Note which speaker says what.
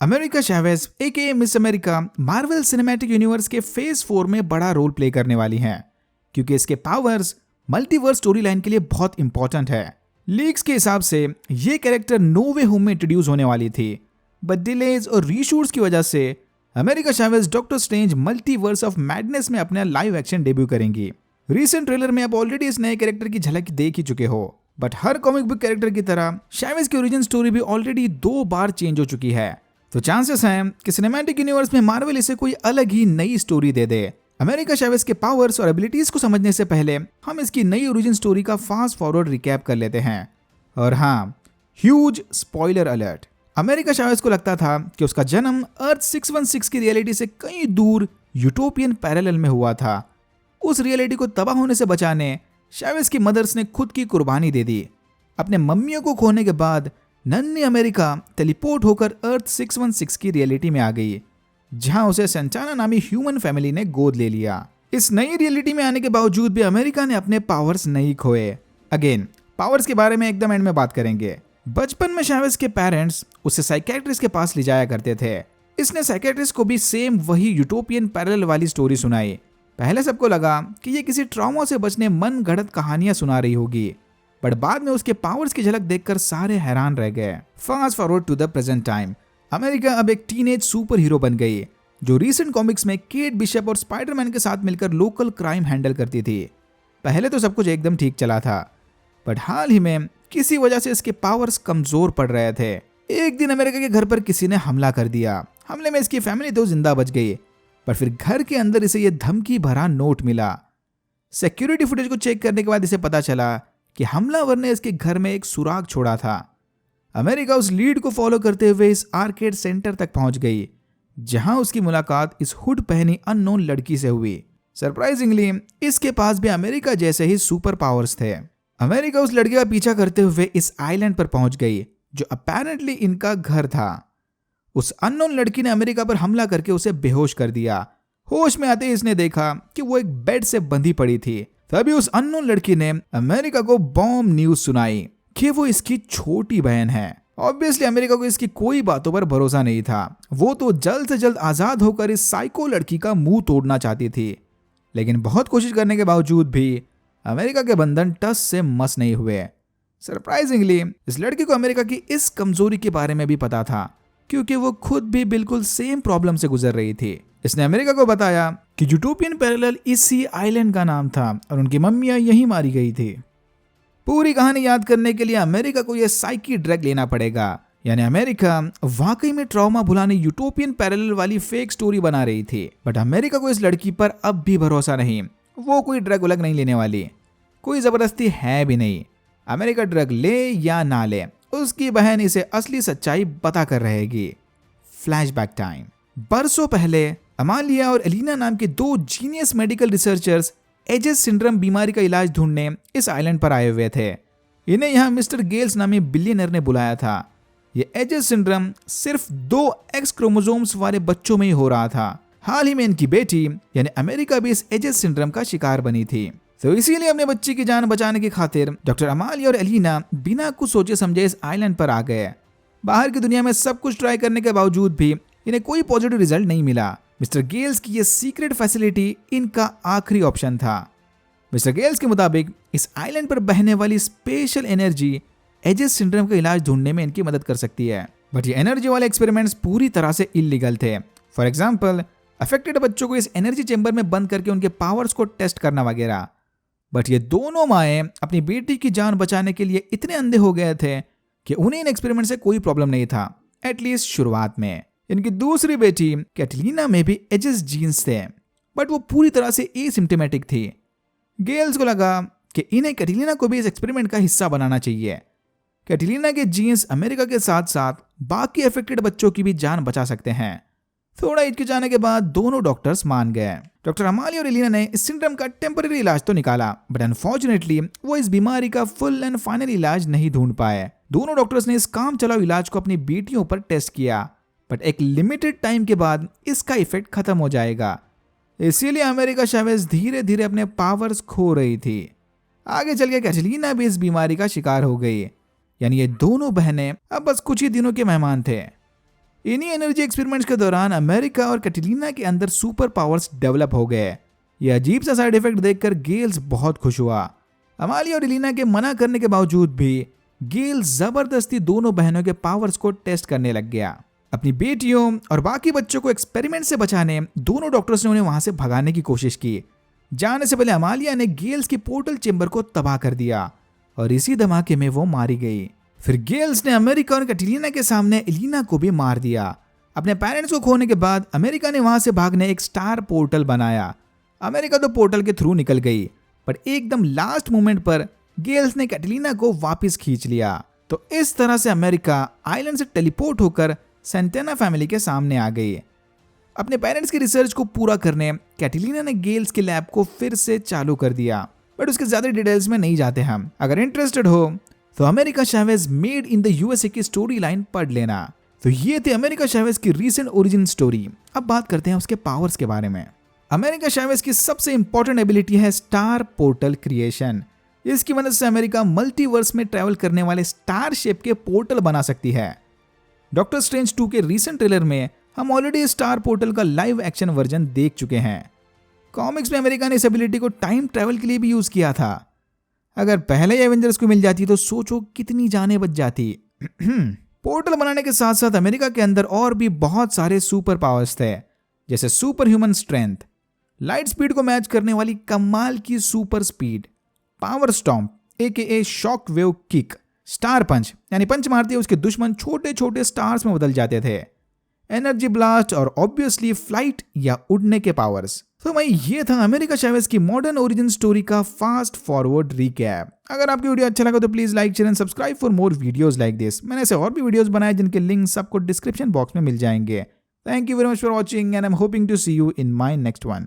Speaker 1: America Chavez AKA Miss America Marvel Cinematic Universe के phase 4 में बड़ा रोल प्ले करने वाली हैं, क्योंकि इसके पावर्स मल्टीवर्स स्टोरी लाइन के लिए बहुत इंपॉर्टेंट है। लीक्स के हिसाब से ये कैरेक्टर नो वे होम में इंट्रोड्यूस होने वाली थी, बट डिलेज और रीशूट्स की वजह से America Chavez Doctor Strange Multiverse of Madness में अपना लाइव एक्शन डेब्यू करेंगी। रीसेंट ट्रेलर में आप ऑलरेडी इस नए कैरेक्टर की झलक देख ही चुके हो, but her comic book character की तरह चैवेज की ओरिजिन स्टोरी भी ऑलरेडी 2 बार चेंज हो चुकी है, तो चांसेस हैं कि सिनेमैटिक यूनिवर्स में मार्वल इसे कोई अलग ही नई स्टोरी दे दे। अमेरिका चैवेज के पावर्स और एबिलिटीज को समझने से पहले हम इसकी नई ओरिजिन स्टोरी का फास्ट फॉरवर्ड रिकैप कर लेते हैं। और हाँ, ह्यूज स्पॉइलर अलर्ट। अमेरिका चैवेज को लगता था कि उसका जन्म अर्थ 616 की रियलिटी से कहीं दूर यूटोपियन पैरेलल में हुआ था। उस रियलिटी को तबाह होने से बचाने चैवेज की मदर्स ने खुद की कुर्बानी दे दी। अपने मम्मियों को खोने के बाद नन्ही अमेरिका टेलीपोर्ट होकर अर्थ 616 की रियलिटी में आ गई, जहां उसे सेंटाना नामी ह्यूमन फैमिली ने गोद ले लिया। इस नई रियलिटी में आने के बावजूद भी अमेरिका ने अपने पावर्स नहीं खोए। अगेन, पावर्स के बारे में एकदम एंड में बात करेंगे। बचपन में चैवेज के पेरेंट्स उसे साइकियाट्रिस्ट के पास ले जाया करते थे। इसने साइकियाट्रिस्ट को भी सेम वही यूटोपियन पैरेलल वाली स्टोरी सुनाई। पहले सबको लगा कि ये किसी ट्रॉमा से बचने मन गढ़ंत कहानियां सुना रही होगी, बट बाद में उसके पावर्स की झलक देखकर सारे हैरान रह गए। Fast forward to the present time, America अब एक टीनेज सुपर हीरो बन गई, जो रीसेंट कॉमिक्स में केट बिशप और स्पाइडरमैन के साथ मिलकर लोकल क्राइम हैंडल करती थी। पहले तो सब कुछ एकदम ठीक चला था, बट हाल ही में किसी वजह से इसके पावर्स कमजोर पड़ रहे थे। एक दिन अमेरिका के घर पर किसी ने हमला कर दिया। हमले में इसकी फैमिली तो जिंदा बच गई, पर फिर घर के अंदर इसे यह धमकी भरा नोट मिला। सिक्योरिटी फुटेज को चेक करने के बाद इसे पता चला कि हमलावर ने इसके घर में एक सुराग छोड़ा था। अमेरिका उस लीड को फॉलो करते हुए इस आर्केड सेंटर तक पहुंच गई, जहां उसकी मुलाकात इस हुड पहनी अननोन लड़की से हुई। सरप्राइजिंगली इसके पास भी अमेरिका जैसे ही सुपर पावर्स थे। अमेरिका उस लड़के का पीछा करते हुए इस आइलैंड पर पहुंच गई, जो अपेरेंटली इनका घर था। उस अननोन लड़की ने अमेरिका पर हमला करके उसे बेहोश कर दिया। होश में आते ही इसने देखा कि वो एक बेड से बंधी पड़ी थी। तभी उस अननोन लड़की ने अमेरिका को बॉम्ब न्यूज सुनाई कि वो इसकी छोटी बहन है। ऑब्वियसली अमेरिका को इसकी कोई बातों पर भरोसा नहीं था। वो तो जल्द से जल्द आजाद होकर इस साइको लड़की का मुंह तोड़ना चाहती थी, लेकिन बहुत कोशिश करने के बावजूद भी अमेरिका के बंधन टस से मस नहीं हुए। सरप्राइजिंगली इस लड़की को अमेरिका की इस कमजोरी के बारे में भी पता था, क्योंकि वो खुद भी बिल्कुल सेम प्रॉब्लम से गुजर रही थी। इसने अमेरिका को बताया कि यूटोपियन पैरेलल इसी आइलैंड का नाम था और उनकी मम्मियां यहीं मारी गई थी। पूरी कहानी याद करने के लिए अमेरिका को यह साइकी ड्रग लेना पड़ेगा, यानी अमेरिका वाकई में ट्रॉमा भुलाने यूटोपियन पैरेलल वाली फेक स्टोरी बना रही थी। बट अमेरिका को इस लड़की पर अब भी भरोसा नहीं। वो कोई ड्रग उलग नहीं लेने वाली, कोई जबरदस्ती है भी नहीं। अमेरिका ड्रग ले या ना ले, उसकी बहन इसे असली सच्चाई बता कर रहेगी। Flashback time. बरसों पहले अमालिया और एलिना नाम के 2 genius medical researchers ages syndrome बीमारी का इलाज ढूंढने इस आइलैंड पर आए हुए थे। इन्हें यहाँ मिस्टर गेल्स नामी बिलियनर ने बुलाया था। ये एजेस सिंड्रोम सिर्फ 2 एक्स क्रोमोसोम्स वाले बच्चों में ही हो रहा था। हाल ही में इनकी बेटी यानी अमेरिका भी इस एजेस सिंड्रोम का शिकार बनी थी, तो इसीलिए अपने बच्ची की जान बचाने की खातिर डॉक्टर अमालिया और एलिना बिना कुछ सोचे समझे इस आइलैंड पर आ गए। बाहर की दुनिया में सब कुछ ट्राई करने के बावजूद भी इन्हें कोई पॉजिटिव रिजल्ट नहीं मिला। मिस्टर गेल्स की यह सीक्रेट फैसिलिटी इनका आखिरी ऑप्शन था। मिस्टर गेल्स के मुताबिक इस आइलैंड पर बहने वाली स्पेशल एनर्जी एजेस सिंड्रोम का इलाज ढूंढने में इनकी मदद कर सकती है। बट ये एनर्जी वाले एक्सपेरिमेंट्स पूरी तरह से इलीगल थे। फॉर एग्जाम्पल, अफेक्टेड बच्चों को इस एनर्जी चेंबर में बंद करके उनके पावर्स को टेस्ट करना वगैरह। बट ये दोनों माएँ अपनी बेटी की जान बचाने के लिए इतने अंधे हो गए थे कि उन्हें इन एक्सपेरिमेंट से कोई प्रॉब्लम नहीं था, एटलीस्ट शुरुआत में। इनकी दूसरी बेटी कैटलीना में भी एजेस जीन्स थे, बट वो पूरी तरह से एसिम्प्टोमेटिक थी। गेल्स को लगा कि इन्हें कैटलीना को भी इस एक्सपेरिमेंट का हिस्सा बनाना चाहिए। कैटलीना के जीन्स अमेरिका के साथ साथ बाकी अफेक्टेड बच्चों की भी जान बचा सकते हैं। थोड़ा हिचकिचाने के बाद दोनों डॉक्टर्स मान गए। डॉक्टर अमालिया और एलिना ने इस सिंड्रोम का टेम्पररी इलाज तो निकाला, बट अनफॉर्चुनेटली वो इस बीमारी का फुल एंड फाइनल इलाज नहीं ढूंढ पाए। दोनों डॉक्टर्स ने इस काम चलाओ इलाज को अपनी बेटियों पर टेस्ट किया, बट एक लिमिटेड टाइम के बाद इसका इफेक्ट खत्म हो जाएगा। इसीलिए अमेरिका चैवेज धीरे धीरे अपने पावर्स खो रही थी। आगे चल के कैटलीना भी इस बीमारी का शिकार हो गई, यानी ये दोनों बहनें अब बस कुछ ही दिनों के मेहमान थे। इन्हीं एनर्जी एक्सपेरिमेंट्स के दौरान अमेरिका और कैटलीना के अंदर सुपर पावर्स डेवलप हो गए। यह अजीब सा साइड इफेक्ट देखकर गेल्स बहुत खुश हुआ। अमालिया और एलिना के मना करने के बावजूद भी गेल जबरदस्ती दोनों बहनों के पावर्स को टेस्ट करने लग गया। अपनी बेटियों और बाकी बच्चों को एक्सपेरिमेंट से बचाने दोनों डॉक्टर्स ने उन्हें वहां से भगाने की कोशिश की। जाने से पहले अमालिया ने गेल्स की पोर्टल चेंबर को तबाह कर दिया और इसी धमाके में वो मारी गई। फिर गेल्स ने अमेरिका और कैटलीना के सामने एलिना को भी मार दिया। अपने पेरेंट्स को खोने के बाद अमेरिका ने वहां से भागने एक स्टार पोर्टल बनाया। अमेरिका तो पोर्टल के थ्रू निकल गई, पर एकदम लास्ट मोमेंट पर गेल्स ने कैटलीना को वापस खींच लिया। तो इस तरह से अमेरिका आइलैंड से टेलीपोर्ट होकर सेंटेना फैमिली के सामने आ गई। अपने पेरेंट्स की रिसर्च को पूरा करने कैटलीना ने गेल्स के लैब को फिर से चालू कर दिया, बट उसके ज्यादा डिटेल्स में नहीं जाते हम। अगर इंटरेस्टेड हो तो America Chavez Made in the USA की स्टोरी लाइन पढ़ लेना। तो ये थी अमेरिका चैवेज की रीसेंट ओरिजिन स्टोरी। अब बात करते हैं उसके पावर्स के बारे में। अमेरिका चैवेज की सबसे इंपॉर्टेंट एबिलिटी है स्टार पोर्टल क्रिएशन। इसकी मदद से अमेरिका मल्टीवर्स में ट्रैवल करने वाले स्टार शेप के पोर्टल बना सकती है। डॉक्टर स्ट्रेंज 2 के रीसेंट ट्रेलर में हम ऑलरेडी स्टार पोर्टल का लाइव एक्शन वर्जन देख चुके हैं। कॉमिक्स में अमेरिका ने इस एबिलिटी को टाइम ट्रैवल के लिए भी यूज किया था। अगर पहले ही एवेंजर्स को मिल जाती तो सोचो कितनी जानें बच जाती। पोर्टल बनाने के साथ साथ अमेरिका के अंदर और भी बहुत सारे सुपर पावर्स थे, जैसे super human strength, light speed को मैच करने वाली कमाल की सुपर स्पीड, पावर स्टॉम्प एके शॉक वेव किक, स्टार पंच यानी पंच मारते उसके दुश्मन छोटे छोटे स्टार्स में बदल जाते थे, एनर्जी ब्लास्ट और ऑब्वियसली फ्लाइट या उड़ने के पावर्स। तो भाई ये था अमेरिका चैवेज की मॉडर्न ओरिजिन स्टोरी का फास्ट फॉरवर्ड रिकैप। अगर आपकी वीडियो अच्छा लगा तो please like share and subscribe for more videos like this. मैंने ऐसे और भी वीडियोस बनाए जिनके लिंक सबको डिस्क्रिप्शन बॉक्स में मिल जाएंगे। Thank you very much for watching and I am hoping to see you in my next one.